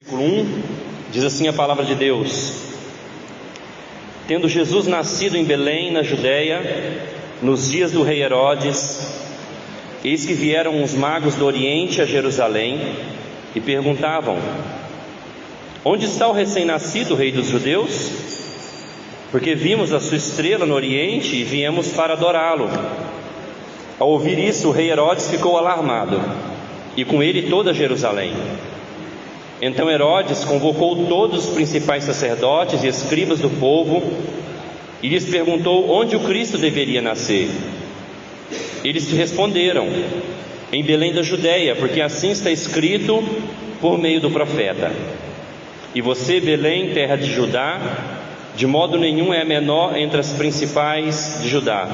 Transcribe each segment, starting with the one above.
Versículo 1, diz assim a palavra de Deus: Tendo Jesus nascido em Belém, na Judéia, nos dias do rei Herodes, eis que vieram os magos do Oriente a Jerusalém e perguntavam: Onde está o recém-nascido rei dos judeus? Porque vimos a sua estrela no Oriente e viemos para adorá-lo. Ao ouvir isso, o rei Herodes ficou alarmado, e com ele toda Jerusalém. Então Herodes convocou todos os principais sacerdotes e escribas do povo e lhes perguntou onde o Cristo deveria nascer. Eles responderam: em Belém da Judéia, porque assim está escrito por meio do profeta: E você, Belém, terra de Judá, de modo nenhum é a menor entre as principais de Judá,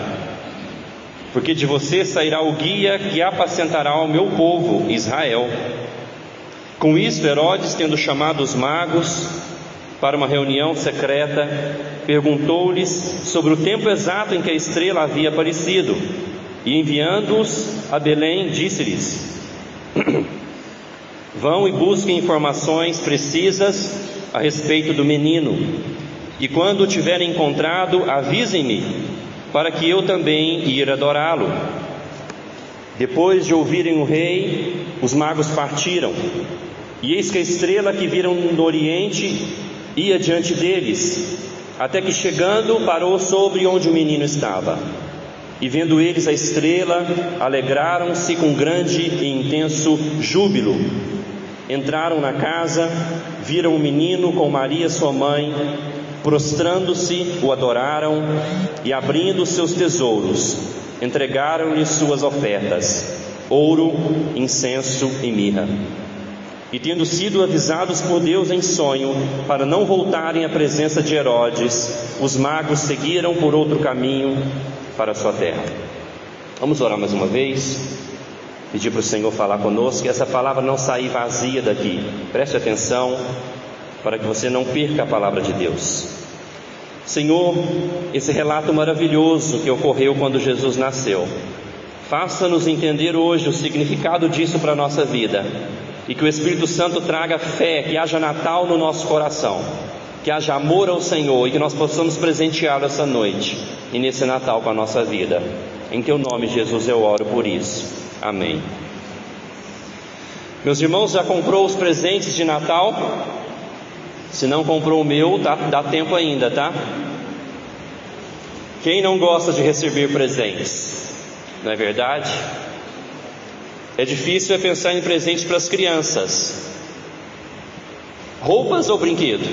porque de você sairá o guia que apacentará o meu povo Israel. Com isso, Herodes, tendo chamado os magos para uma reunião secreta, perguntou-lhes sobre o tempo exato em que a estrela havia aparecido, e enviando-os a Belém, disse-lhes: Vão e busquem informações precisas a respeito do menino, e quando o tiverem encontrado, avisem-me, para que eu também ir adorá-lo. Depois de ouvirem o rei, os magos partiram, e eis que a estrela que viram no Oriente ia diante deles, até que chegando parou sobre onde o menino estava. E vendo eles a estrela, alegraram-se com grande e intenso júbilo. Entraram na casa, viram o menino com Maria sua mãe, prostrando-se, o adoraram, e abrindo seus tesouros, entregaram-lhe suas ofertas: ouro, incenso e mirra. E tendo sido avisados por Deus em sonho para não voltarem à presença de Herodes, os magos seguiram por outro caminho para a sua terra. Vamos orar mais uma vez, pedir para o Senhor falar conosco, que essa palavra não sair vazia daqui. Preste atenção para que você não perca a palavra de Deus. Senhor, esse relato maravilhoso que ocorreu quando Jesus nasceu, faça-nos entender hoje o significado disso para a nossa vida, e que o Espírito Santo traga fé, que haja Natal no nosso coração, que haja amor ao Senhor, e que nós possamos presenteá-lo essa noite e nesse Natal com a nossa vida. Em Teu nome, Jesus, eu oro por isso. Amém. Meus irmãos, já comprou os presentes de Natal? Se não comprou o meu, dá tempo ainda, tá? Quem não gosta de receber presentes? Não é verdade? É difícil pensar em presentes para as crianças. Roupas ou brinquedo?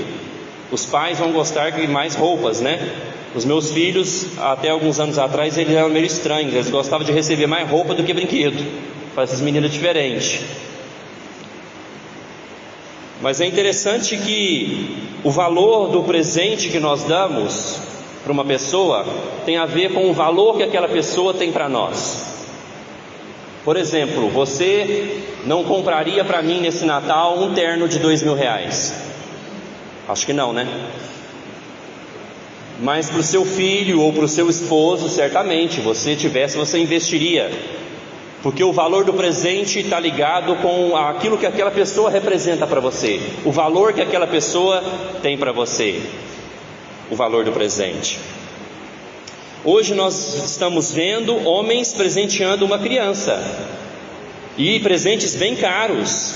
Os pais vão gostar de mais roupas, né? Os meus filhos, até alguns anos atrás, eles eram meio estranhos. Eles gostavam de receber mais roupa do que brinquedo. Para essas meninas diferentes. Mas é interessante que o valor do presente que nós damos para uma pessoa tem a ver com o valor que aquela pessoa tem para nós. Por exemplo, você não compraria para mim nesse Natal um terno de R$2.000? Acho que não, né? Mas para o seu filho ou para o seu esposo, certamente, você investiria. Porque o valor do presente está ligado com aquilo que aquela pessoa representa para você, o valor que aquela pessoa tem para você, o valor do presente. Hoje nós estamos vendo homens presenteando uma criança, e presentes bem caros.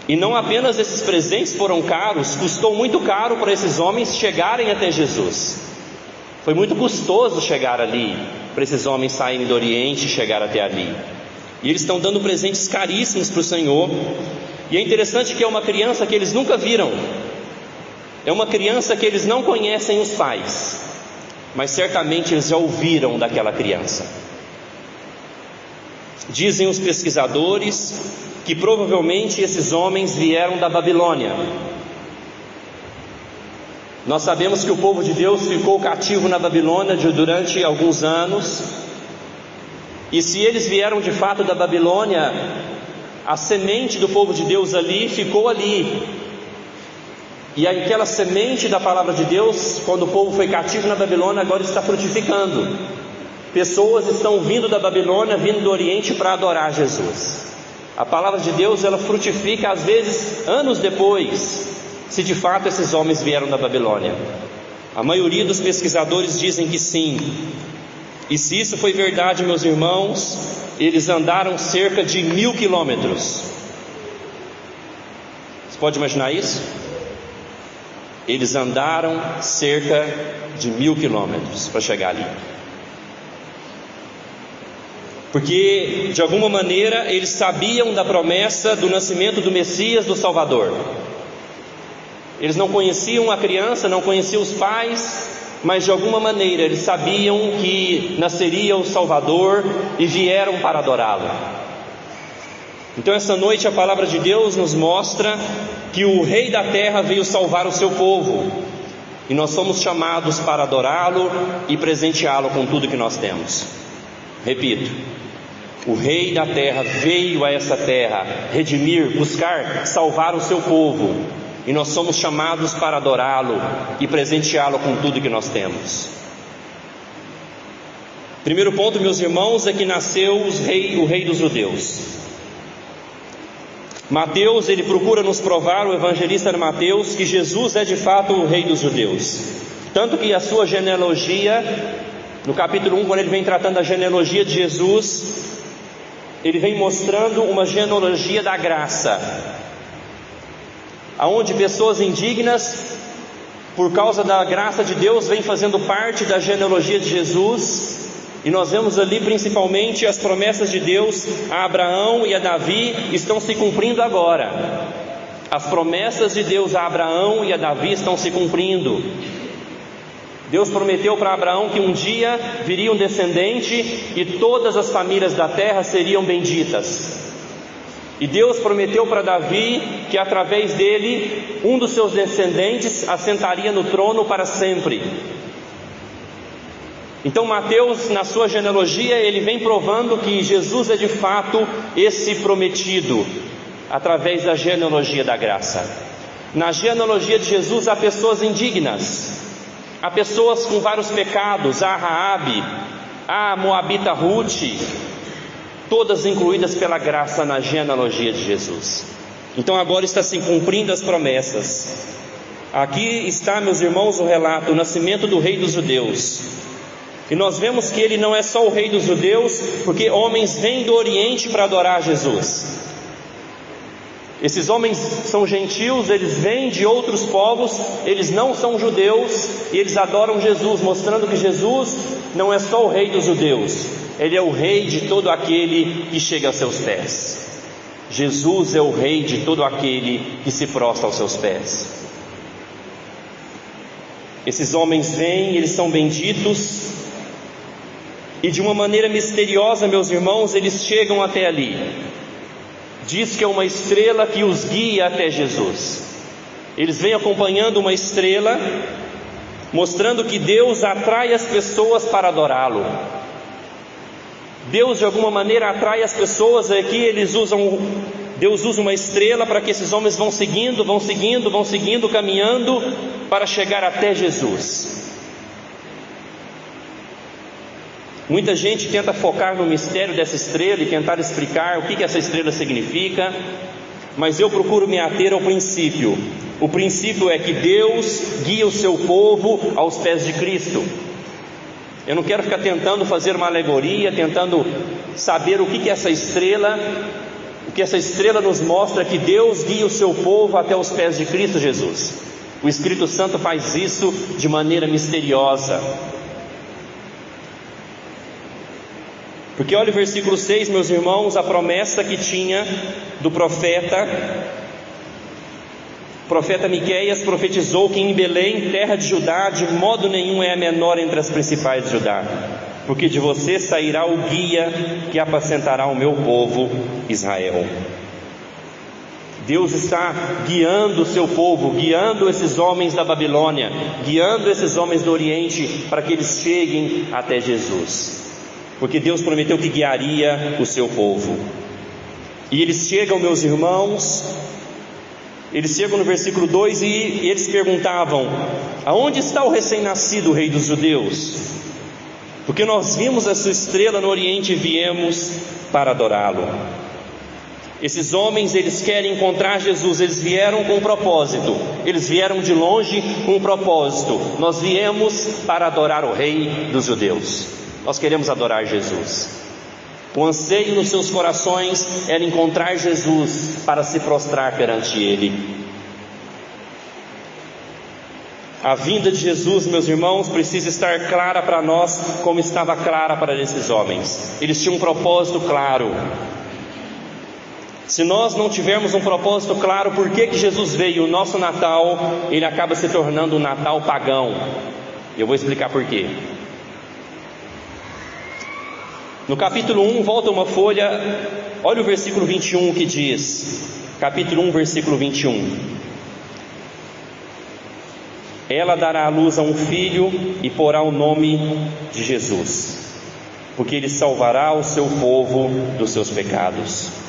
E não apenas esses presentes foram caros, custou muito caro para esses homens chegarem até Jesus. Foi muito custoso chegar ali, para esses homens saírem do Oriente e chegar até ali. E eles estão dando presentes caríssimos para o Senhor. E é interessante que é uma criança que eles nunca viram. É uma criança que eles não conhecem os pais, mas certamente eles já ouviram daquela criança. Dizem os pesquisadores que provavelmente esses homens vieram da Babilônia. Nós sabemos que o povo de Deus ficou cativo na Babilônia durante alguns anos, e se eles vieram de fato da Babilônia, a semente do povo de Deus ali ficou ali. E aquela semente da palavra de Deus, quando o povo foi cativo na Babilônia, agora está frutificando. Pessoas estão vindo da Babilônia, vindo do Oriente para adorar Jesus. A palavra de Deus, ela frutifica às vezes anos depois, se de fato esses homens vieram da Babilônia. A maioria dos pesquisadores dizem que sim. E se isso foi verdade, meus irmãos, eles andaram cerca de 1000 quilômetros. Você pode imaginar isso? Eles andaram cerca de 1000 quilômetros para chegar ali. Porque, de alguma maneira, eles sabiam da promessa do nascimento do Messias, do Salvador. Eles não conheciam a criança, não conheciam os pais, mas de alguma maneira eles sabiam que nasceria o Salvador e vieram para adorá-lo. Então essa noite a palavra de Deus nos mostra que o Rei da Terra veio salvar o seu povo, e nós somos chamados para adorá-lo e presenteá-lo com tudo que nós temos. Repito, o Rei da Terra veio a essa terra redimir, buscar, salvar o seu povo, e nós somos chamados para adorá-lo e presenteá-lo com tudo que nós temos. Primeiro ponto, meus irmãos, é que nasceu o Rei dos Judeus. Mateus, ele procura nos provar, o evangelista Mateus, que Jesus é de fato o Rei dos Judeus. Tanto que a sua genealogia, no capítulo 1, quando ele vem tratando da genealogia de Jesus, ele vem mostrando uma genealogia da graça, aonde pessoas indignas, por causa da graça de Deus, vêm fazendo parte da genealogia de Jesus. E nós vemos ali principalmente as promessas de Deus a Abraão e a Davi estão se cumprindo agora. As promessas de Deus a Abraão e a Davi estão se cumprindo. Deus prometeu para Abraão que um dia viria um descendente e todas as famílias da terra seriam benditas. E Deus prometeu para Davi que através dele um dos seus descendentes assentaria no trono para sempre. Então Mateus, na sua genealogia, ele vem provando que Jesus é de fato esse prometido, através da genealogia da graça. Na genealogia de Jesus há pessoas indignas, há pessoas com vários pecados, há Raabe, há Moabita Ruth, todas incluídas pela graça na genealogia de Jesus. Então agora está se cumprindo as promessas. Aqui está, meus irmãos, o relato, o nascimento do Rei dos Judeus. E nós vemos que ele não é só o Rei dos Judeus, porque homens vêm do Oriente para adorar Jesus. Esses homens são gentios, eles vêm de outros povos, eles não são judeus, e eles adoram Jesus, mostrando que Jesus não é só o Rei dos Judeus, ele é o Rei de todo aquele que chega aos seus pés. Jesus é o Rei de todo aquele que se prostra aos seus pés. Esses homens vêm, eles são benditos, e de uma maneira misteriosa, meus irmãos, eles chegam até ali. Diz que é uma estrela que os guia até Jesus. Eles vêm acompanhando uma estrela, mostrando que Deus atrai as pessoas para adorá-lo. Deus de alguma maneira atrai as pessoas. Aqui Deus usa uma estrela para que esses homens vão seguindo, caminhando para chegar até Jesus. Muita gente tenta focar no mistério dessa estrela e tentar explicar o que essa estrela significa, mas eu procuro me ater ao princípio. O princípio é que Deus guia o seu povo aos pés de Cristo. Eu não quero ficar tentando fazer uma alegoria, tentando saber o que essa estrela, o que essa estrela nos mostra é que Deus guia o seu povo até os pés de Cristo Jesus. O Espírito Santo faz isso de maneira misteriosa. Porque olha o versículo 6, meus irmãos, a promessa que tinha do profeta. O profeta Miqueias profetizou que em Belém, terra de Judá, de modo nenhum é a menor entre as principais de Judá, porque de você sairá o guia que apacentará o meu povo Israel. Deus está guiando o seu povo, guiando esses homens da Babilônia, guiando esses homens do Oriente para que eles cheguem até Jesus. Porque Deus prometeu que guiaria o seu povo. E eles chegam, meus irmãos, eles chegam no versículo 2 e eles perguntavam: aonde está o recém-nascido Rei dos Judeus? Porque nós vimos a sua estrela no Oriente e viemos para adorá-lo. Esses homens, eles querem encontrar Jesus, eles vieram com um propósito, eles vieram de longe com um propósito. Nós viemos para adorar o Rei dos Judeus, nós queremos adorar Jesus. O anseio nos seus corações era encontrar Jesus para se prostrar perante Ele. A vinda de Jesus, meus irmãos, precisa estar clara para nós, como estava clara para esses homens. Eles tinham um propósito claro. Se nós não tivermos um propósito claro, por que Jesus veio? O nosso Natal, ele acaba se tornando um Natal pagão. Eu vou explicar por quê. No capítulo 1, volta uma folha, olha o versículo 21 que diz, capítulo 1, versículo 21. Ela dará à luz a um filho e porá o nome de Jesus, porque ele salvará o seu povo dos seus pecados.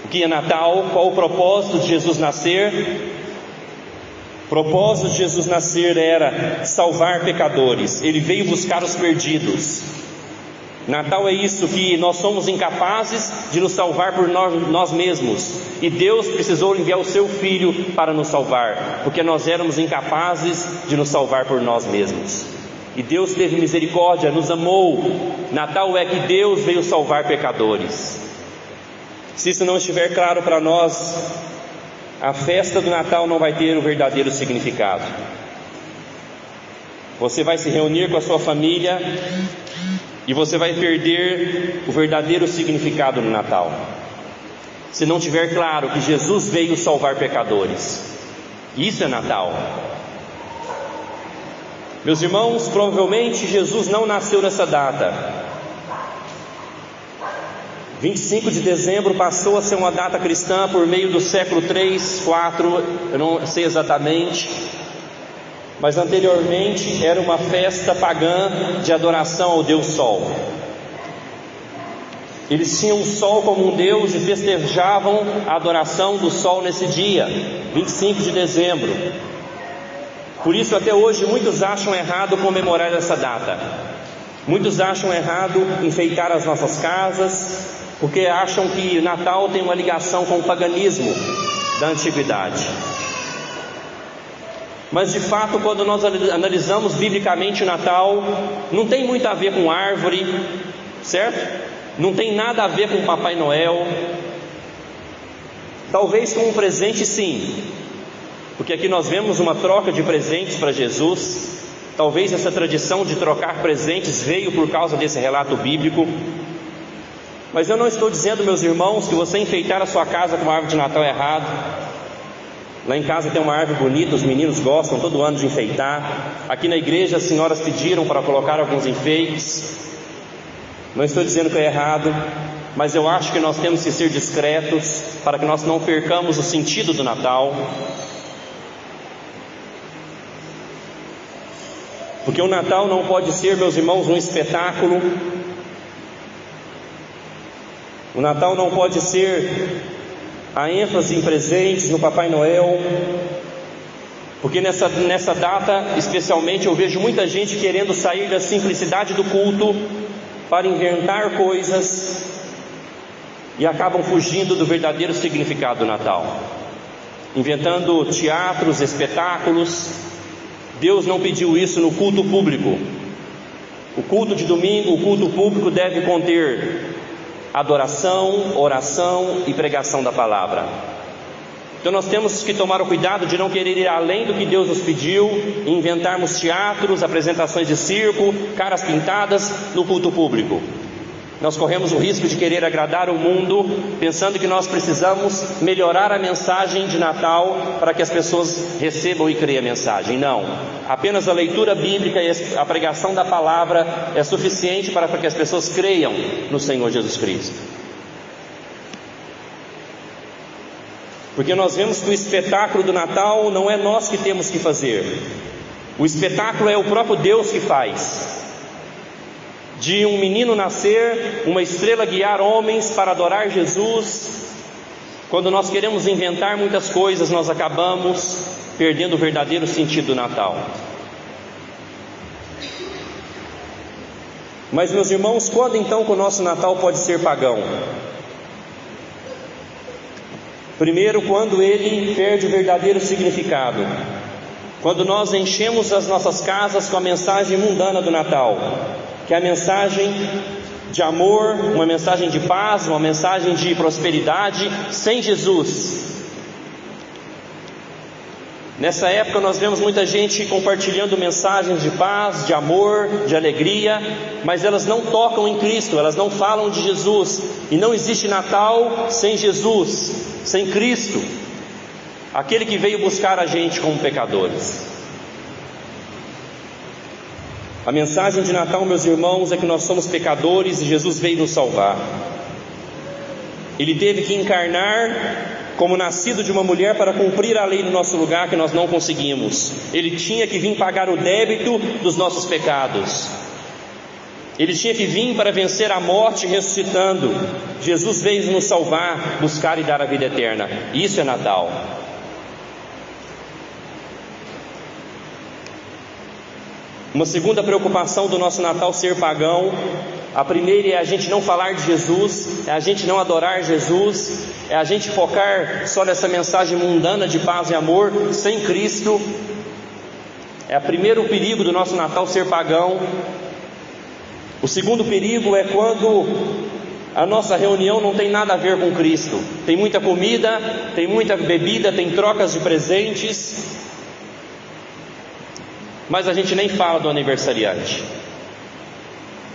O que é Natal? Qual o propósito de Jesus nascer? O propósito de Jesus nascer era salvar pecadores. Ele veio buscar os perdidos. Natal é isso, que nós somos incapazes de nos salvar por nós mesmos, e Deus precisou enviar o seu Filho para nos salvar, porque nós éramos incapazes de nos salvar por nós mesmos, e Deus teve misericórdia, nos amou. Natal é que Deus veio salvar pecadores. Se isso não estiver claro para nós, a festa do Natal não vai ter o verdadeiro significado. Você vai se reunir com a sua família e você vai perder o verdadeiro significado do Natal, se não tiver claro que Jesus veio salvar pecadores. Isso é Natal. Meus irmãos, provavelmente Jesus não nasceu nessa data. 25 de dezembro passou a ser uma data cristã por meio do século 3, 4, eu não sei exatamente, mas anteriormente era uma festa pagã de adoração ao Deus Sol. Eles tinham o Sol como um Deus e festejavam a adoração do Sol nesse dia, 25 de dezembro. Por isso até hoje muitos acham errado comemorar essa data. Muitos acham errado enfeitar as nossas casas, porque acham que Natal tem uma ligação com o paganismo da antiguidade. Mas de fato, quando nós analisamos biblicamente o Natal, não tem muito a ver com árvore, certo? Não tem nada a ver com Papai Noel. Talvez com um presente, sim, porque aqui nós vemos uma troca de presentes para Jesus. Talvez essa tradição de trocar presentes veio por causa desse relato bíblico. Mas eu não estou dizendo, meus irmãos, que você enfeitar a sua casa com uma árvore de Natal é errado. Lá em casa tem uma árvore bonita, os meninos gostam todo ano de enfeitar. Aqui na igreja as senhoras pediram para colocar alguns enfeites. Não estou dizendo que é errado, mas eu acho que nós temos que ser discretos para que nós não percamos o sentido do Natal. Porque o Natal não pode ser, meus irmãos, um espetáculo. O Natal não pode ser a ênfase em presentes, no Papai Noel. Porque nessa data, especialmente, eu vejo muita gente querendo sair da simplicidade do culto para inventar coisas e acabam fugindo do verdadeiro significado do Natal, inventando teatros, espetáculos. Deus não pediu isso no culto público. O culto de domingo, o culto público deve conter adoração, oração e pregação da palavra. Então nós temos que tomar o cuidado de não querer ir além do que Deus nos pediu e inventarmos teatros, apresentações de circo, caras pintadas no culto público. Nós corremos o risco de querer agradar o mundo, pensando que nós precisamos melhorar a mensagem de Natal para que as pessoas recebam e creem a mensagem. Não, apenas a leitura bíblica e a pregação da palavra é suficiente para que as pessoas creiam no Senhor Jesus Cristo. Porque nós vemos que o espetáculo do Natal não é nós que temos que fazer. O espetáculo é o próprio Deus que faz. De um menino nascer, uma estrela guiar homens para adorar Jesus. Quando nós queremos inventar muitas coisas, nós acabamos perdendo o verdadeiro sentido do Natal. Mas, meus irmãos, quando então que o nosso Natal pode ser pagão? Primeiro, quando ele perde o verdadeiro significado. Quando nós enchemos as nossas casas com a mensagem mundana do Natal, que é a mensagem de amor, uma mensagem de paz, uma mensagem de prosperidade, sem Jesus. Nessa época nós vemos muita gente compartilhando mensagens de paz, de amor, de alegria, mas elas não tocam em Cristo, elas não falam de Jesus. E não existe Natal sem Jesus, sem Cristo, aquele que veio buscar a gente como pecadores. A mensagem de Natal, meus irmãos, é que nós somos pecadores e Jesus veio nos salvar. Ele teve que encarnar como nascido de uma mulher para cumprir a lei no nosso lugar, que nós não conseguimos. Ele tinha que vir pagar o débito dos nossos pecados. Ele tinha que vir para vencer a morte ressuscitando. Jesus veio nos salvar, buscar e dar a vida eterna. Isso é Natal. Uma segunda preocupação do nosso Natal ser pagão. A primeira é a gente não falar de Jesus, é a gente não adorar Jesus, é a gente focar só nessa mensagem mundana de paz e amor, sem Cristo. É o primeiro perigo do nosso Natal ser pagão. O segundo perigo é quando a nossa reunião não tem nada a ver com Cristo. Tem muita comida, tem muita bebida, tem trocas de presentes, mas a gente nem fala do aniversariante.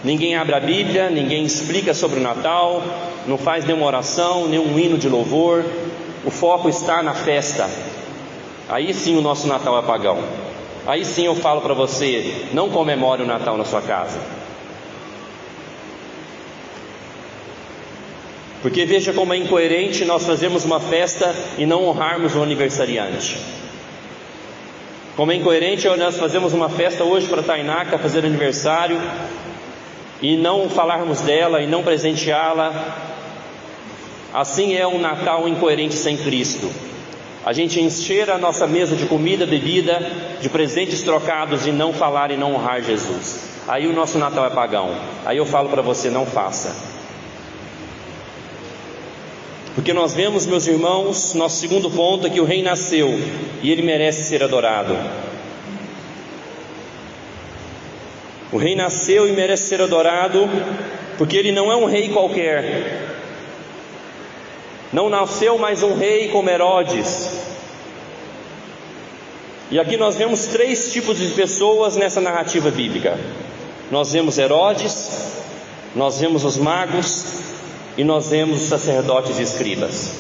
Ninguém abre a Bíblia, ninguém explica sobre o Natal, não faz nenhuma oração, nenhum hino de louvor. O foco está na festa. Aí sim o nosso Natal é pagão. Aí sim eu falo para você, não comemore o Natal na sua casa. Porque veja como é incoerente nós fazermos uma festa e não honrarmos o aniversariante. Como é incoerente nós fazemos uma festa hoje para a Tainaka fazer aniversário e não falarmos dela e não presenteá-la. Assim é um Natal incoerente sem Cristo. A gente encher a nossa mesa de comida, bebida, de presentes trocados e não falar e não honrar Jesus. Aí o nosso Natal é pagão. Aí eu falo para você, não faça. Porque nós vemos, meus irmãos, nosso segundo ponto é que o rei nasceu e ele merece ser adorado. O rei nasceu e merece ser adorado, porque ele não é um rei qualquer. Não nasceu mais um rei como Herodes. E aqui nós vemos três tipos de pessoas nessa narrativa bíblica. Nós vemos Herodes, nós vemos os magos e nós vemos os sacerdotes e escribas.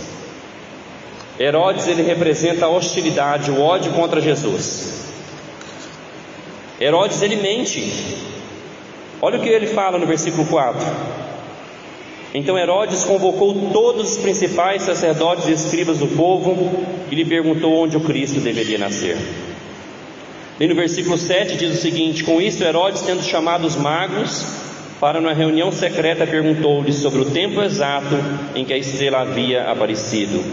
Herodes, ele representa a hostilidade, o ódio contra Jesus. Herodes, ele mente. Olha o que ele fala no versículo 4. Então Herodes convocou todos os principais sacerdotes e escribas do povo e lhe perguntou onde o Cristo deveria nascer. E no versículo 7 diz o seguinte: com isto Herodes, tendo chamado os magos para uma reunião secreta, perguntou-lhes sobre o tempo exato em que a estrela havia aparecido.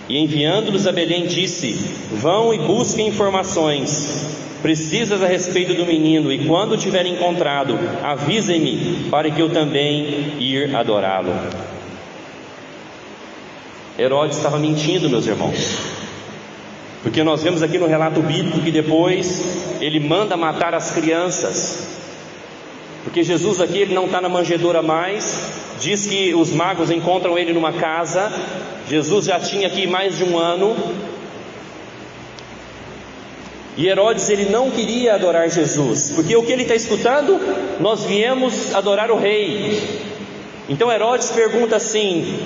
E enviando-los a Belém disse: vão e busquem informações precisas a respeito do menino, e quando o tiverem encontrado, avisem-me, para que eu também ir adorá-lo. Herodes estava mentindo, meus irmãos, porque nós vemos aqui no relato bíblico que depois ele manda matar as crianças, porque Jesus aqui ele não está na manjedoura mais. Diz que os magos encontram ele numa casa. Jesus já tinha aqui mais de um ano. E Herodes ele não queria adorar Jesus, porque o que ele está escutando? Nós viemos adorar o rei. Então Herodes pergunta assim,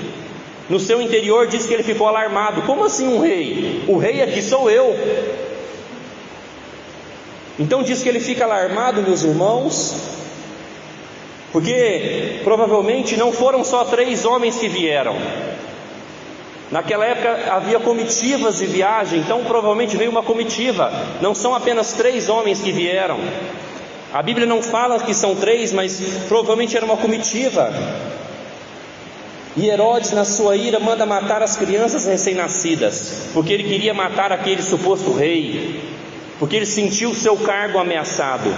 no seu interior diz que ele ficou alarmado: como assim um rei? O rei aqui sou eu. Então diz que ele fica alarmado, meus irmãos, porque provavelmente não foram só 3 homens que vieram. Naquela época havia comitivas de viagem, então provavelmente veio uma comitiva. Não são apenas 3 homens que vieram. A Bíblia não fala que são 3, mas provavelmente era uma comitiva. E Herodes, na sua ira, manda matar as crianças recém-nascidas, porque ele queria matar aquele suposto rei, porque ele sentiu o seu cargo ameaçado.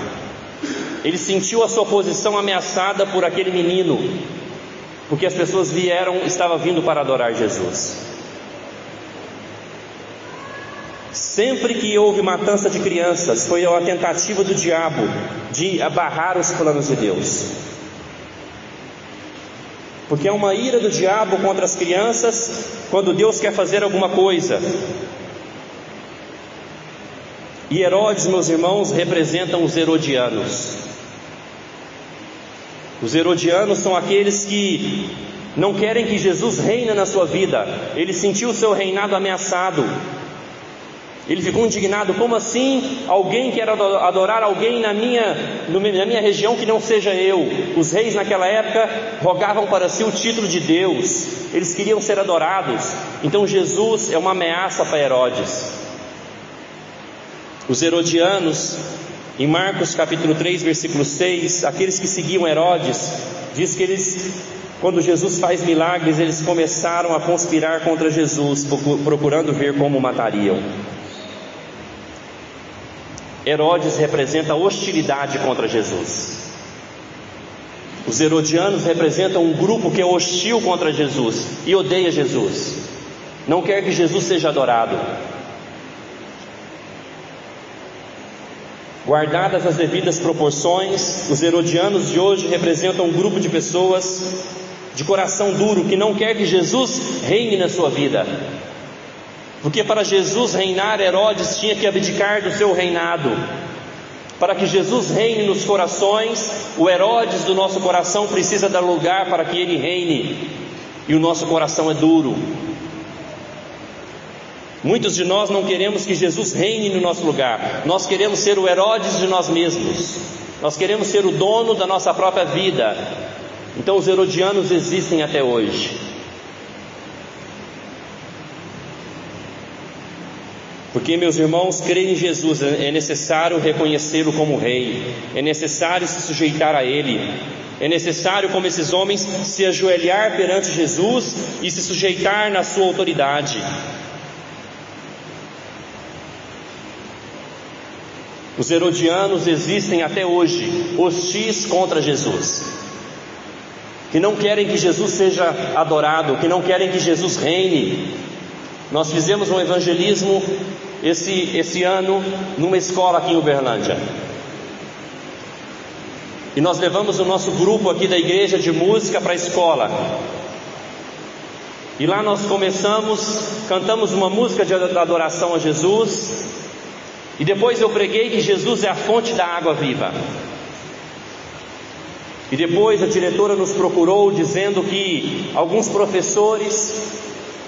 Ele sentiu a sua posição ameaçada por aquele menino, porque as pessoas estavam vindo para adorar Jesus. Sempre que houve matança de crianças, foi uma tentativa do diabo de abarrar os planos de Deus. Porque é uma ira do diabo contra as crianças quando Deus quer fazer alguma coisa. E Herodes, meus irmãos, representam os herodianos. Os herodianos são aqueles que não querem que Jesus reine na sua vida. Ele sentiu o seu reinado ameaçado. Ele ficou indignado: como assim alguém quer adorar alguém na minha região que não seja eu? Os reis naquela época rogavam para si o título de Deus, eles queriam ser adorados. Então Jesus é uma ameaça para Herodes. Os herodianos, em Marcos capítulo 3, versículo 6, aqueles que seguiam Herodes, diz que quando Jesus faz milagres, eles começaram a conspirar contra Jesus, procurando ver como o matariam. Herodes representa hostilidade contra Jesus. Os herodianos representam um grupo que é hostil contra Jesus e odeia Jesus, não quer que Jesus seja adorado. Guardadas as devidas proporções, os herodianos de hoje representam um grupo de pessoas de coração duro que não quer que Jesus reine na sua vida. Porque para Jesus reinar, Herodes tinha que abdicar do seu reinado. Para que Jesus reine nos corações, o Herodes do nosso coração precisa dar lugar para que ele reine. E o nosso coração é duro. Muitos de nós não queremos que Jesus reine no nosso lugar. Nós queremos ser o Herodes de nós mesmos. Nós queremos ser o dono da nossa própria vida. Então os herodianos existem até hoje. Porque, meus irmãos, crer em Jesus é necessário reconhecê-lo como rei, é necessário se sujeitar a ele, é necessário, como esses homens, se ajoelhar perante Jesus e se sujeitar na sua autoridade. Os herodianos existem até hoje, hostis contra Jesus, que não querem que Jesus seja adorado, que não querem que Jesus reine. Nós fizemos um evangelismo esse ano numa escola aqui em Uberlândia. E nós levamos o nosso grupo aqui da igreja de música para a escola. E lá nós cantamos uma música de adoração a Jesus. E depois eu preguei que Jesus é a fonte da água viva. E depois a diretora nos procurou dizendo que alguns professores,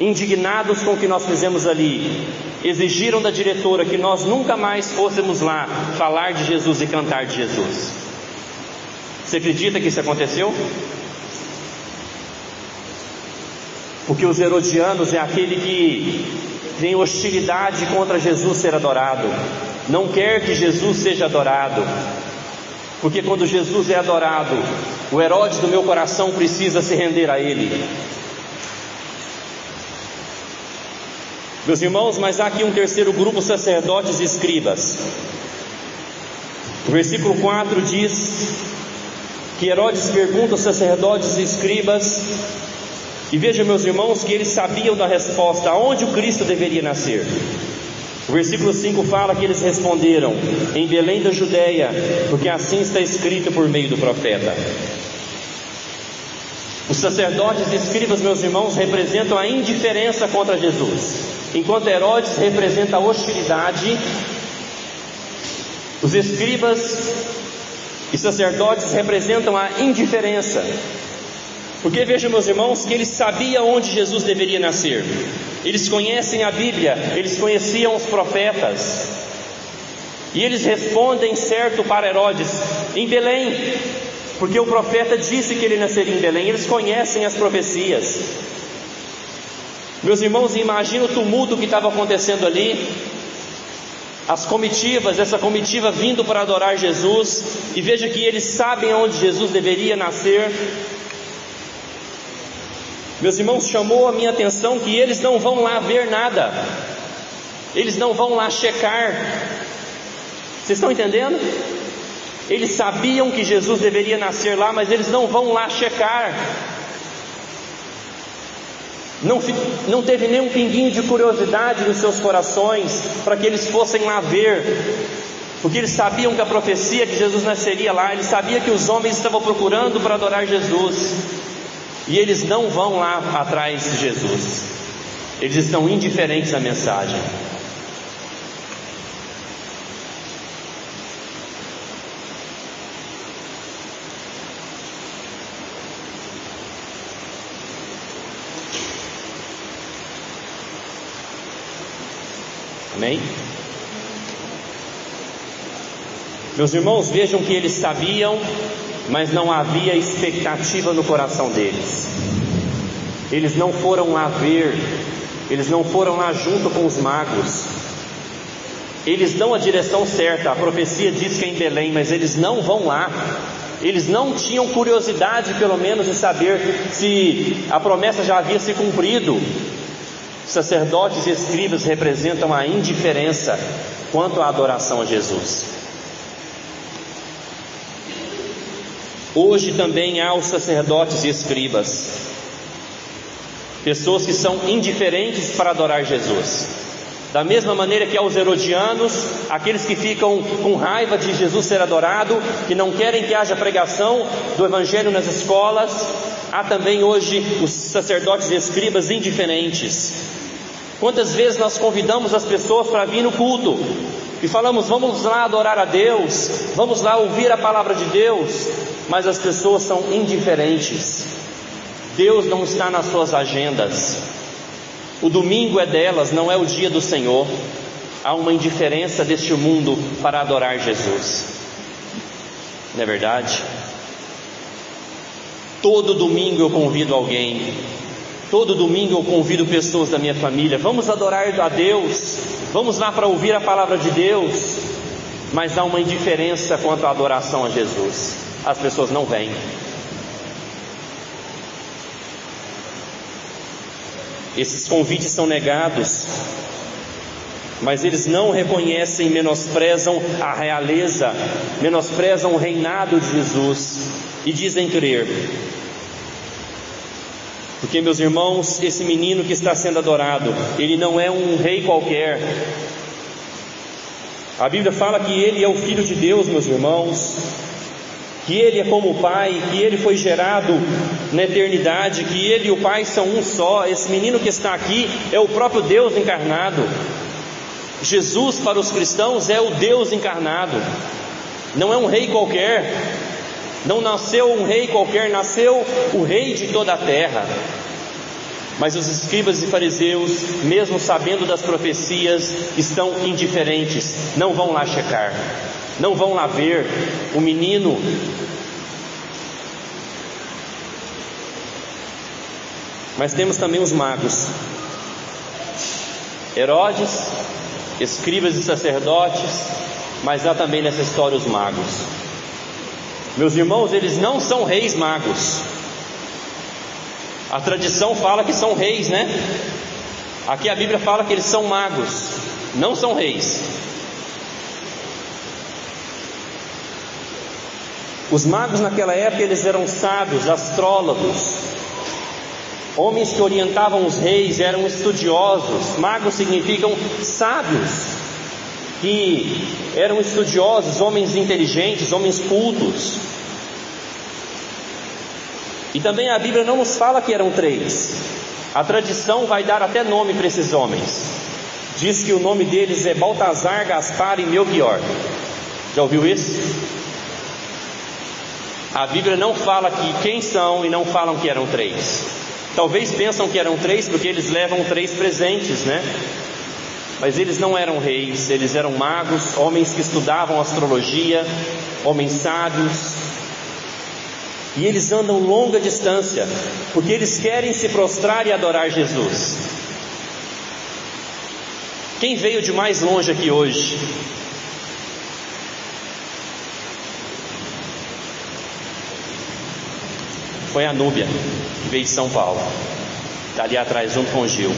indignados com o que nós fizemos ali, exigiram da diretora que nós nunca mais fôssemos lá falar de Jesus e cantar de Jesus. Você acredita que isso aconteceu? Porque os herodianos é aquele que tem hostilidade contra Jesus ser adorado, não quer que Jesus seja adorado. Porque quando Jesus é adorado, o Herodes do meu coração precisa se render a ele. Meus irmãos, mas há aqui um terceiro grupo, sacerdotes e escribas. O versículo 4 diz que Herodes pergunta aos sacerdotes e escribas, e veja, meus irmãos, que eles sabiam da resposta, aonde o Cristo deveria nascer. O versículo 5 fala que eles responderam: em Belém da Judéia, porque assim está escrito por meio do profeta. Os sacerdotes e escribas, meus irmãos, representam a indiferença contra Jesus, enquanto Herodes representa a hostilidade. Os escribas e sacerdotes representam a indiferença. Porque vejam, meus irmãos, que eles sabiam onde Jesus deveria nascer. Eles conhecem a Bíblia, eles conheciam os profetas. E eles respondem certo para Herodes: em Belém, porque o profeta disse que ele nasceria em Belém. Eles conhecem as profecias. Meus irmãos, imagina o tumulto que estava acontecendo ali. As comitivas, essa comitiva vindo para adorar Jesus. E veja que eles sabem onde Jesus deveria nascer. Meus irmãos, chamou a minha atenção que eles não vão lá ver nada. Eles não vão lá checar. Vocês estão entendendo? Eles sabiam que Jesus deveria nascer lá, mas eles não vão lá checar. não teve nem um pinguinho de curiosidade nos seus corações para que eles fossem lá ver, porque eles sabiam que a profecia que Jesus nasceria lá, eles sabiam que os homens estavam procurando para adorar Jesus, e eles não vão lá atrás de Jesus, eles estão indiferentes à mensagem. Amém? Meus irmãos, vejam que eles sabiam, mas não havia expectativa no coração deles. Eles não foram lá ver, eles não foram lá junto com os magos. Eles dão a direção certa, a profecia diz que é em Belém, mas eles não vão lá. Eles não tinham curiosidade, pelo menos, de saber se a promessa já havia se cumprido. Sacerdotes e escribas representam a indiferença quanto à adoração a Jesus. Hoje também há os sacerdotes e escribas, pessoas que são indiferentes para adorar Jesus. Da mesma maneira que há os herodianos, aqueles que ficam com raiva de Jesus ser adorado, que não querem que haja pregação do Evangelho nas escolas, há também hoje os sacerdotes e escribas indiferentes. Quantas vezes nós convidamos as pessoas para vir no culto e falamos: vamos lá adorar a Deus, vamos lá ouvir a palavra de Deus, mas as pessoas são indiferentes. Deus não está nas suas agendas. O domingo é delas, não é o dia do Senhor. Há uma indiferença deste mundo para adorar Jesus. Não é verdade? Todo domingo eu convido alguém, todo domingo eu convido pessoas da minha família: vamos adorar a Deus, vamos lá para ouvir a palavra de Deus. Mas há uma indiferença quanto à adoração a Jesus. As pessoas não vêm. Esses convites são negados, mas eles não reconhecem, menosprezam a realeza, menosprezam o reinado de Jesus e dizem crer. Porque, meus irmãos, esse menino que está sendo adorado, ele não é um rei qualquer. A Bíblia fala que ele é o Filho de Deus, meus irmãos, que ele é como o Pai, que ele foi gerado na eternidade, que ele e o Pai são um só. Esse menino que está aqui é o próprio Deus encarnado. Jesus para os cristãos é o Deus encarnado, não é um rei qualquer. Não nasceu um rei qualquer, nasceu o rei de toda a terra. Mas os escribas e fariseus, mesmo sabendo das profecias, estão indiferentes, não vão lá checar, não vão lá ver o menino. Mas temos também os magos, Herodes, escribas e sacerdotes, mas há também nessa história os magos. Meus irmãos, eles não são reis magos. A tradição fala que são reis, né? Aqui a Bíblia fala que eles são magos, não são reis. Os magos naquela época, eles eram sábios, astrólogos, homens que orientavam os reis, eram estudiosos. Magos significam sábios, que eram estudiosos, homens inteligentes, homens cultos. E também a Bíblia não nos fala que eram 3. A tradição vai dar até nome para esses homens. Diz que o nome deles é Baltazar, Gaspar e Melquior. Já ouviu isso? A Bíblia não fala que quem são e não falam que eram 3. Talvez pensam que eram 3 porque eles levam 3 presentes, né? Mas eles não eram reis, eles eram magos, homens que estudavam astrologia, homens sábios. E eles andam longa distância, porque eles querem se prostrar e adorar Jesus. Quem veio de mais longe aqui hoje? Foi a Núbia, que veio de São Paulo. Está ali atrás, junto com o Gil.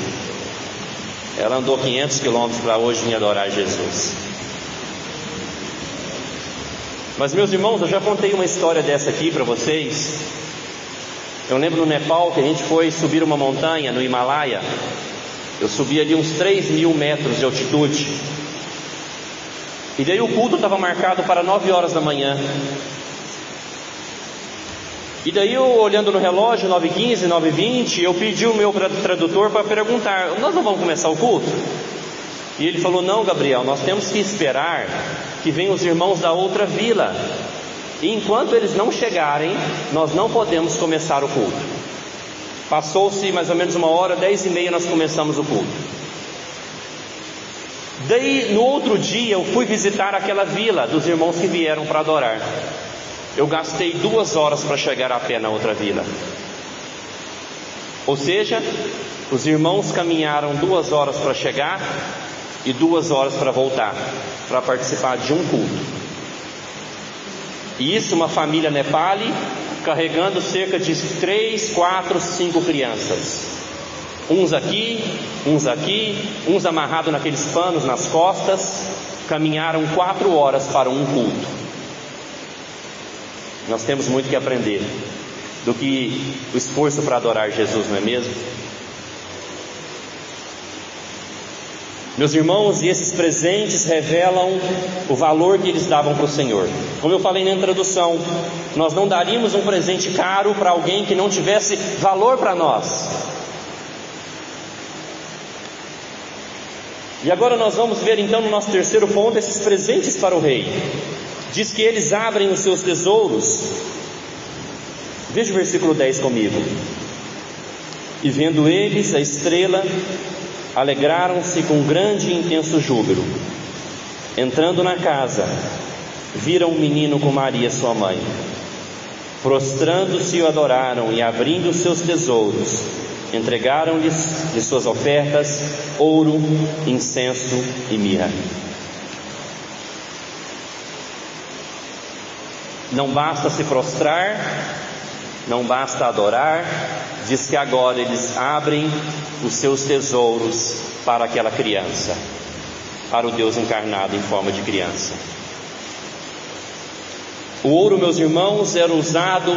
Ela andou 500 quilômetros para hoje vir adorar Jesus. Mas, meus irmãos, eu já contei uma história dessa aqui para vocês. Eu lembro no Nepal que a gente foi subir uma montanha no Himalaia. Eu subi ali uns 3.000 metros de altitude. E daí o culto estava marcado para 9 horas da manhã. E daí eu, olhando no relógio, 9h15, 9h20, eu pedi o meu tradutor para perguntar: nós não vamos começar o culto? E ele falou: não, Gabriel, nós temos que esperar que venham os irmãos da outra vila. E enquanto eles não chegarem, nós não podemos começar o culto. Passou-se mais ou menos 1h, 10h30 nós começamos o culto. Daí no outro dia eu fui visitar aquela vila dos irmãos que vieram para adorar. Eu gastei 2 horas para chegar a pé na outra vila. Ou seja, os irmãos caminharam 2 horas para chegar e 2 horas para voltar, para participar de um culto. E isso uma família nepali carregando cerca de 3, 4, 5 crianças. Uns aqui, uns amarrados naqueles panos nas costas. Caminharam 4 horas para um culto. Nós temos muito que aprender do que o esforço para adorar Jesus, não é mesmo? Meus irmãos, e esses presentes revelam o valor que eles davam para o Senhor. Como eu falei na introdução, nós não daríamos um presente caro para alguém que não tivesse valor para nós. E agora nós vamos ver então no nosso terceiro ponto esses presentes para o rei. Diz que eles abrem os seus tesouros. Veja o versículo 10 comigo. E vendo eles a estrela, alegraram-se com grande e intenso júbilo. Entrando na casa, viram um menino com Maria sua mãe. Prostrando-se o adoraram e abrindo os seus tesouros, entregaram-lhes de suas ofertas ouro, incenso e mirra. Não basta se prostrar, não basta adorar, diz que agora eles abrem os seus tesouros para aquela criança, para o Deus encarnado em forma de criança. O ouro, meus irmãos, era usado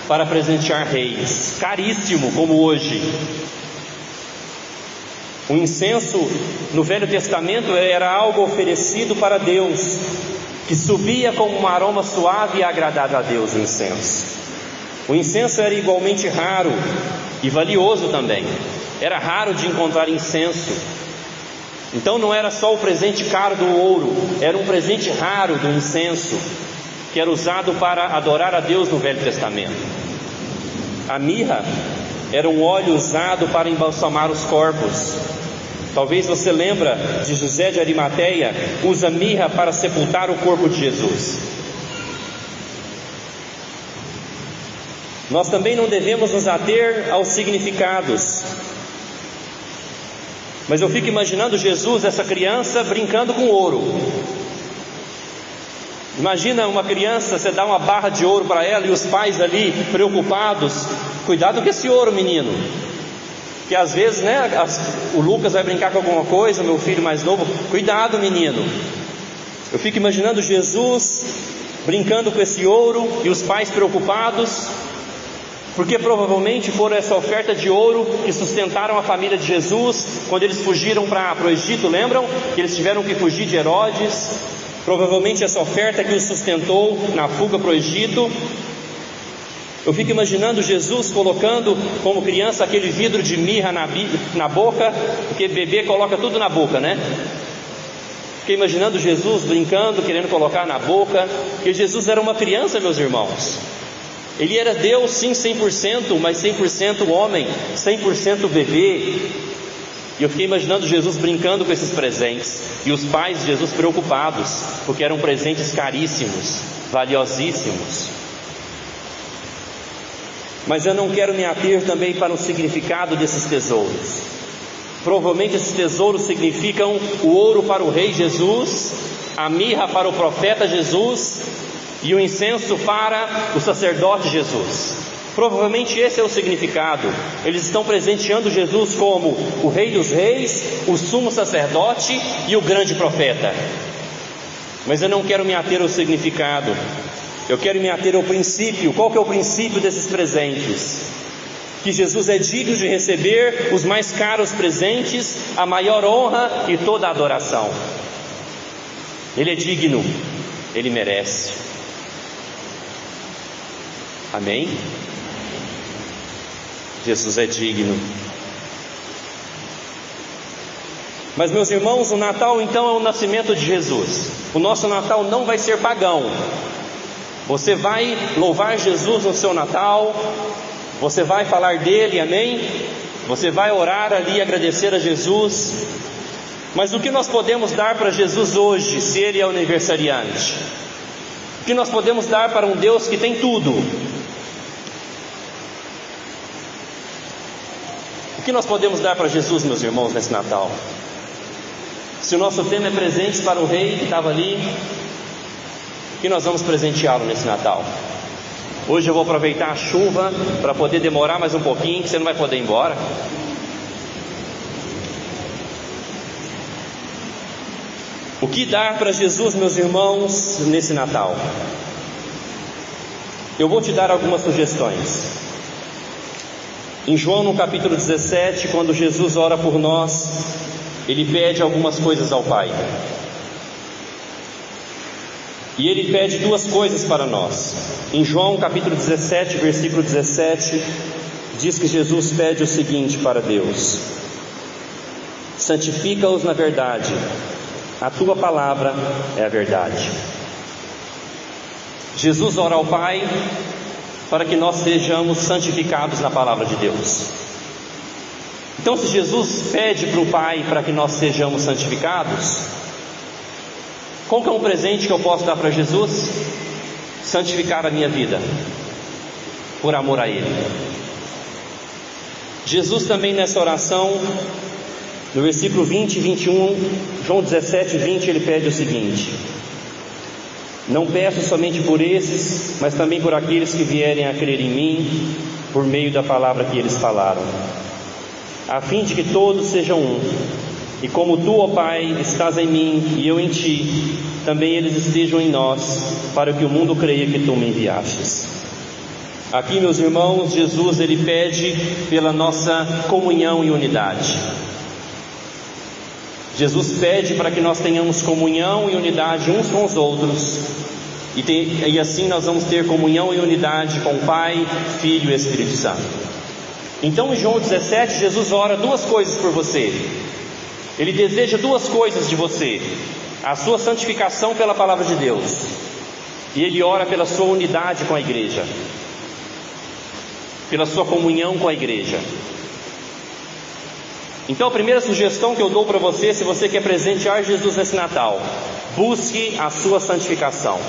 para presentear reis, caríssimo como hoje. O incenso no Velho Testamento era algo oferecido para Deus, que subia como um aroma suave e agradável a Deus, o incenso. O incenso era igualmente raro e valioso também. Era raro de encontrar incenso. Então não era só o presente caro do ouro, era um presente raro do incenso, que era usado para adorar a Deus no Velho Testamento. A mirra era um óleo usado para embalsamar os corpos. Talvez você lembra de José de Arimateia, usa mirra para sepultar o corpo de Jesus. Nós também não devemos nos ater aos significados. Mas eu fico imaginando Jesus, essa criança, brincando com ouro. Imagina uma criança, você dá uma barra de ouro para ela e os pais ali preocupados. Cuidado com esse ouro, menino. Que às vezes, né, o Lucas vai brincar com alguma coisa, meu filho mais novo. Cuidado, menino. Eu fico imaginando Jesus brincando com esse ouro e os pais preocupados. Porque provavelmente foram essa oferta de ouro que sustentaram a família de Jesus quando eles fugiram para o Egito, lembram? Que eles tiveram que fugir de Herodes. Provavelmente essa oferta que os sustentou na fuga para o Egito. Eu fico imaginando Jesus colocando como criança aquele vidro de mirra na boca, porque bebê coloca tudo na boca, né? Fiquei imaginando Jesus brincando, querendo colocar na boca, porque Jesus era uma criança, meus irmãos. Ele era Deus sim 100%, mas 100% homem, 100% bebê. E eu fiquei imaginando Jesus brincando com esses presentes, e os pais de Jesus preocupados, porque eram presentes caríssimos, valiosíssimos. Mas eu não quero me ater também para o significado desses tesouros. Provavelmente esses tesouros significam o ouro para o rei Jesus, a mirra para o profeta Jesus e o incenso para o sacerdote Jesus. Provavelmente esse é o significado. Eles estão presenteando Jesus como o rei dos reis, o sumo sacerdote e o grande profeta. Mas eu não quero me ater ao significado. Eu quero me ater ao princípio. Qual que é o princípio desses presentes? que Jesus é digno de receber os mais caros presentes, a maior honra e toda a adoração. Ele é digno, Ele merece. Amém? Jesus é digno. Mas, meus irmãos, o Natal então é o nascimento de Jesus. O nosso Natal não vai ser pagão. Você vai louvar Jesus no seu Natal, você vai falar dele, amém? Você vai orar ali e agradecer a Jesus. Mas o que nós podemos dar para Jesus hoje, se Ele é o aniversariante? O que nós podemos dar para um Deus que tem tudo? O que nós podemos dar para Jesus, meus irmãos, nesse Natal? Se o nosso tema é presentes para o Rei que estava ali, o que nós vamos presenteá-lo nesse Natal? Hoje eu vou aproveitar a chuva para poder demorar mais um pouquinho, que você não vai poder ir embora. O que dar para Jesus, meus irmãos, nesse Natal? Eu vou te dar algumas sugestões. Em João, no capítulo 17, quando Jesus ora por nós, Ele pede algumas coisas ao Pai. E Ele pede duas coisas para nós. Em João capítulo 17, versículo 17, diz que Jesus pede o seguinte para Deus: santifica-os na verdade, a tua palavra é a verdade. Jesus ora ao Pai para que nós sejamos santificados na palavra de Deus. Então, se Jesus pede para o Pai para que nós sejamos santificados, qual que é um presente que eu posso dar para Jesus? Santificar a minha vida, por amor a Ele. Jesus também nessa oração, no versículo 20 e 21, João 17, 20, Ele pede o seguinte: não peço somente por esses, mas também por aqueles que vierem a crer em mim, por meio da palavra que eles falaram, a fim de que todos sejam um. E como tu, ó Pai, estás em mim e eu em ti, também eles estejam em nós, para que o mundo creia que tu me enviastes. Aqui, meus irmãos, Jesus ele pede pela nossa comunhão e unidade. Jesus pede para que nós tenhamos comunhão e unidade uns com os outros, e assim nós vamos ter comunhão e unidade com o Pai, Filho e Espírito Santo. Então, em João 17, Jesus ora duas coisas por você. Ele deseja duas coisas de você: a sua santificação pela palavra de Deus, e Ele ora pela sua unidade com a igreja, pela sua comunhão com a igreja. Então, a primeira sugestão que eu dou para você, se você quer presentear Jesus nesse Natal: busque a sua santificação.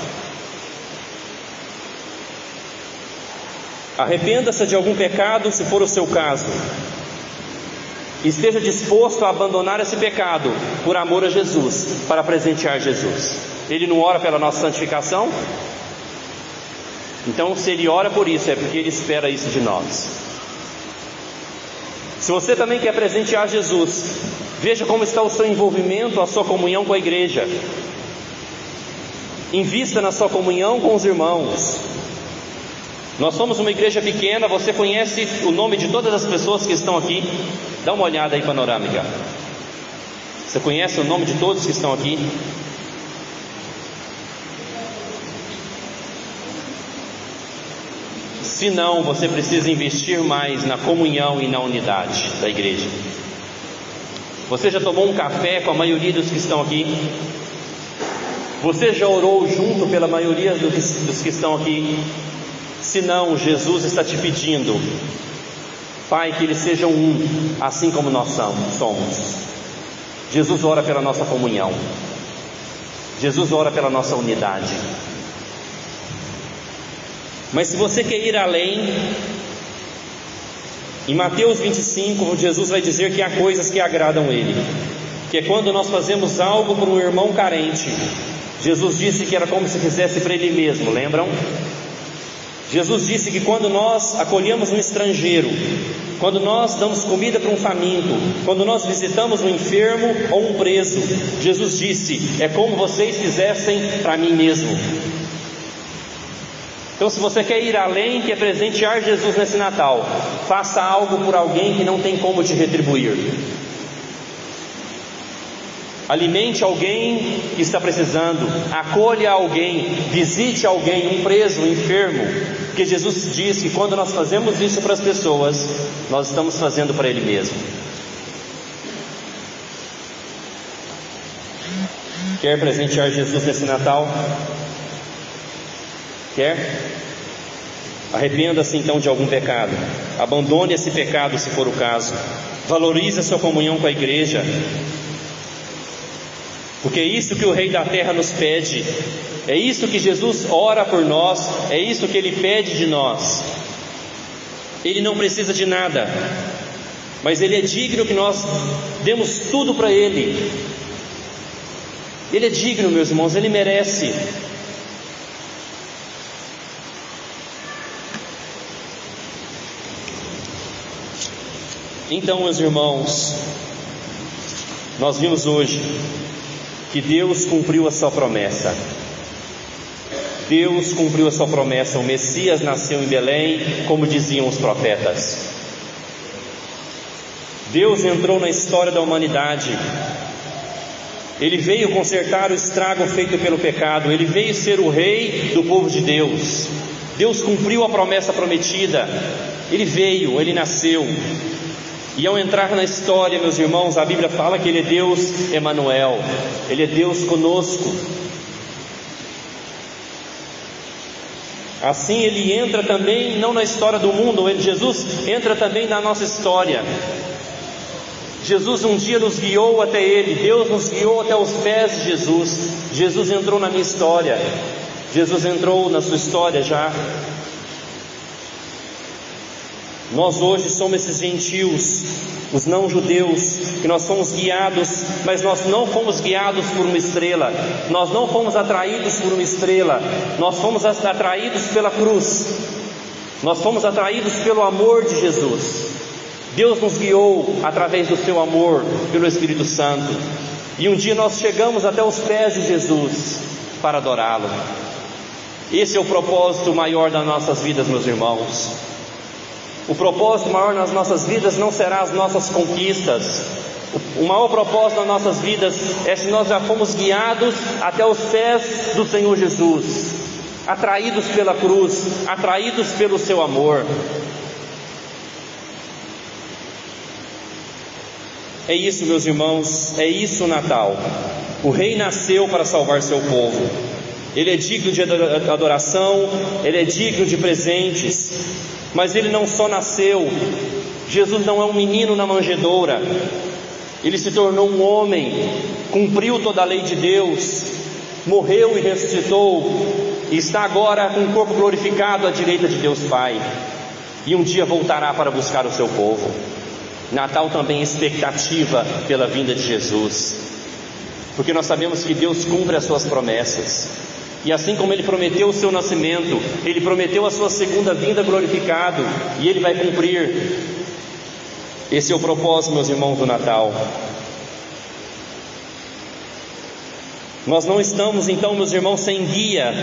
Arrependa-se de algum pecado, se for o seu caso. Esteja disposto a abandonar esse pecado por amor a Jesus, para presentear Jesus. Ele não ora pela nossa santificação? Então, se Ele ora por isso, é porque Ele espera isso de nós. Se você também quer presentear Jesus, veja como está o seu envolvimento, a sua comunhão com a igreja. Invista na sua comunhão com os irmãos. Nós somos uma igreja pequena, você conhece o nome de todas as pessoas que estão aqui? Dá uma olhada aí panorâmica. Você conhece o nome de todos que estão aqui? Se não, você precisa investir mais na comunhão e na unidade da igreja. Você já tomou um café com a maioria dos que estão aqui? Você já orou junto pela maioria dos que estão aqui? Se não, Jesus está te pedindo: Pai, que eles sejam um, assim como nós somos. Jesus ora pela nossa comunhão. Jesus ora pela nossa unidade. Mas se você quer ir além, em Mateus 25, Jesus vai dizer que há coisas que agradam Ele, que é quando nós fazemos algo por um irmão carente. Jesus disse que era como se fizesse para Ele mesmo, lembram? Jesus disse que quando nós acolhemos um estrangeiro, quando nós damos comida para um faminto, quando nós visitamos um enfermo ou um preso, Jesus disse: é como vocês fizessem para mim mesmo. Então, se você quer ir além, quer presentear Jesus nesse Natal, Faça algo por alguém que não tem como te retribuir. Alimente alguém que está precisando, acolha alguém, visite alguém, um preso, um enfermo, porque Jesus diz que quando nós fazemos isso para as pessoas, nós estamos fazendo para Ele mesmo. Quer presentear Jesus nesse Natal? Quer? Arrependa-se então de algum pecado, abandone esse pecado se for o caso, valorize a sua comunhão com a igreja, porque é isso que o Rei da Terra nos pede, é isso que Jesus ora por nós, é isso que Ele pede de nós. Ele não precisa de nada, mas Ele é digno que nós demos tudo para Ele. Ele é digno, meus irmãos, Ele merece. Então, meus irmãos, nós vimos hoje que Deus cumpriu a sua promessa. Deus cumpriu a sua promessa. O Messias nasceu em Belém, como diziam os profetas. Deus entrou na história da humanidade. Ele veio consertar o estrago feito pelo pecado. Ele veio ser o rei do povo de Deus. Deus cumpriu a promessa prometida. Ele veio, Ele nasceu. E ao entrar na história, meus irmãos, a Bíblia fala que Ele é Deus Emanuel, Ele é Deus conosco. Assim Ele entra também, não na história do mundo, Jesus entra também na nossa história. Jesus um dia nos guiou até Ele, Deus nos guiou até os pés de Jesus. Jesus entrou na minha história, Jesus entrou na sua história já. Nós hoje somos esses gentios, os não-judeus, que nós fomos guiados, mas nós não fomos guiados por uma estrela, nós não fomos atraídos por uma estrela, nós fomos atraídos pela cruz, nós fomos atraídos pelo amor de Jesus. Deus nos guiou através do seu amor, pelo Espírito Santo, e um dia nós chegamos até os pés de Jesus para adorá-lo. Esse é o propósito maior das nossas vidas, meus irmãos. O propósito maior nas nossas vidas não será as nossas conquistas. O maior propósito das nossas vidas é se nós já fomos guiados até os pés do Senhor Jesus, atraídos pela cruz, atraídos pelo seu amor. É isso, meus irmãos, é isso o Natal. O Rei nasceu para salvar seu povo. Ele é digno de adoração, Ele é digno de presentes. Mas Ele não só nasceu, Jesus não é um menino na manjedoura, Ele se tornou um homem, cumpriu toda a lei de Deus, morreu e ressuscitou, e está agora com o corpo glorificado à direita de Deus Pai, e um dia voltará para buscar o seu povo. Natal também é expectativa pela vinda de Jesus, porque nós sabemos que Deus cumpre as suas promessas. E assim como Ele prometeu o seu nascimento, Ele prometeu a sua segunda vinda glorificado, e Ele vai cumprir. Esse é o propósito, meus irmãos, do Natal. Nós não estamos então, meus irmãos, sem guia.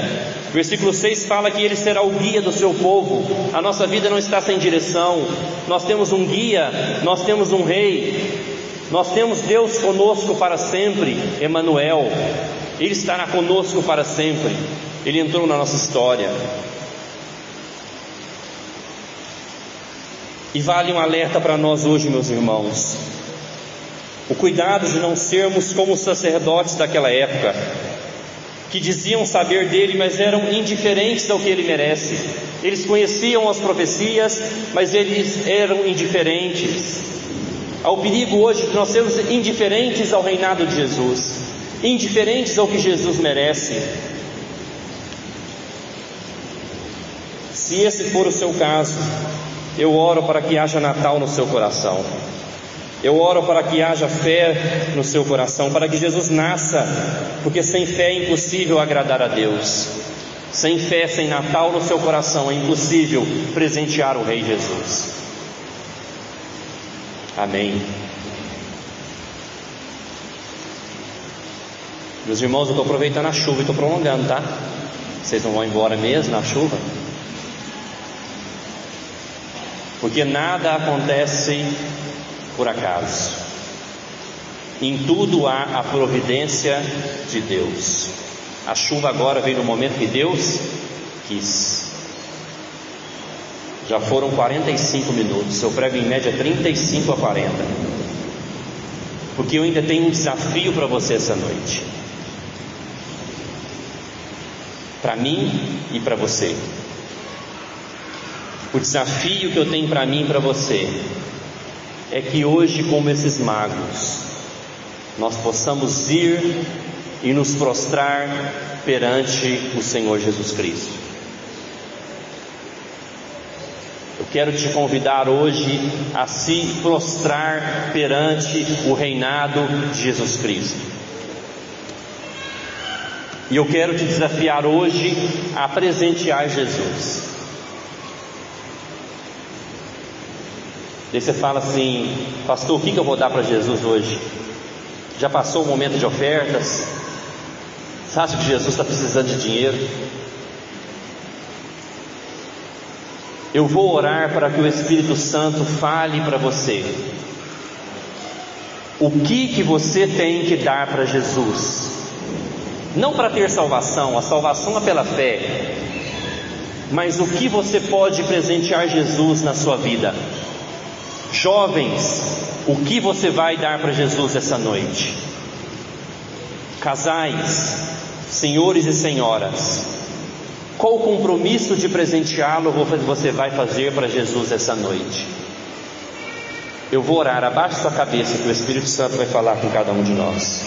Versículo 6 fala que Ele será o guia do seu povo. A nossa vida não está sem direção. Nós temos um guia, nós temos um rei, nós temos Deus conosco para sempre, Emanuel. Ele estará conosco para sempre. Ele entrou na nossa história. E vale um alerta para nós hoje, meus irmãos. O cuidado de não sermos como os sacerdotes daquela época, que diziam saber dele, mas eram indiferentes ao que ele merece. Eles conheciam as profecias, mas eles eram indiferentes. Há o perigo hoje de nós sermos indiferentes ao reinado de Jesus, indiferentes ao que Jesus merece. Se esse for o seu caso, eu oro para que haja Natal no seu coração. Eu oro para que haja fé no seu coração, para que Jesus nasça, porque sem fé é impossível agradar a Deus. Sem fé, sem Natal no seu coração, é impossível presentear o Rei Jesus. Amém. Meus irmãos, eu estou aproveitando a chuva e estou prolongando, tá? Vocês não vão embora mesmo na chuva? porque nada acontece por acaso. Em tudo há a providência de Deus. A chuva agora veio no momento que Deus quis. Já foram 45 minutos, eu prego em média 35 a 40, porque eu ainda tenho um desafio para você essa noite, para mim e para você. O desafio que eu tenho para mim e para você é que hoje, como esses magos, nós possamos ir e nos prostrar perante o Senhor Jesus Cristo. Eu quero te convidar hoje a se prostrar perante o reinado de Jesus Cristo. E eu quero te desafiar hoje a presentear Jesus. Daí você fala assim: pastor, o que eu vou dar para Jesus hoje? Já passou o momento de ofertas? Você acha que Jesus está precisando de dinheiro? Eu vou orar para que o Espírito Santo fale para você o que você tem que dar para Jesus. Não para ter salvação, a salvação é pela fé, mas o que você pode presentear Jesus na sua vida. Jovens, o que você vai dar para Jesus essa noite? Casais, senhores e senhoras, qual o compromisso de presenteá-lo você vai fazer para Jesus essa noite? Eu vou orar, abaixe sua cabeça que o Espírito Santo vai falar com cada um de nós.